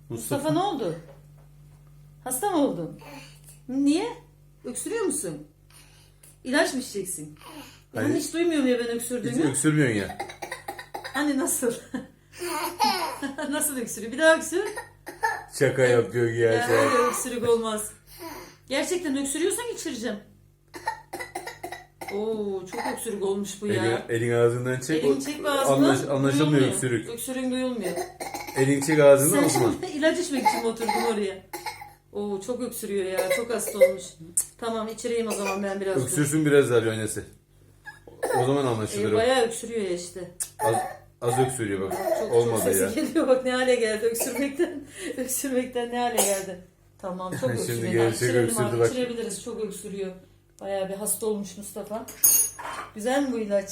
Mustafa ne oldu? Hasta mı oldun? Niye? Öksürüyor musun? İlaç mı içeceksin? Hayır. Ben hiç duymuyorum ya ben Hiç öksürdüğümü. öksürmüyorsun ya. Hani nasıl? Nasıl öksürüyor? Bir daha öksür. Şaka yapıyor Ya ya. öyle öksürük olmaz. Gerçekten öksürüyorsan içireceğim. Oo çok öksürük olmuş bu ya. Elin ağzından çek. Elini çek ve ağzından Anlaşılmıyor duyulmuyor. öksürük. Öksürüğün duyulmuyor. Elin çek ağzından Sen Osman. şimdi ilaç içmek için mi oturdun oraya? Oo çok öksürüyor ya. Çok hasta olmuş. Tamam içireyim o zaman ben biraz. Öksürsün biraz daha oynası. O zaman anlaşılır o. Bayağı öksürüyor ya işte. Az öksürüyor bak. Çok Olmadı sesi ya. geliyor bak ne hale geldi öksürmekten. Öksürmekten ne hale geldi. Tamam çok Şimdi öksürüyor. gerçek İçirelim öksürdü abi, bak. içirebiliriz çok öksürüyor. Bayağı bir hasta olmuş Mustafa. Güzel mi bu ilaç?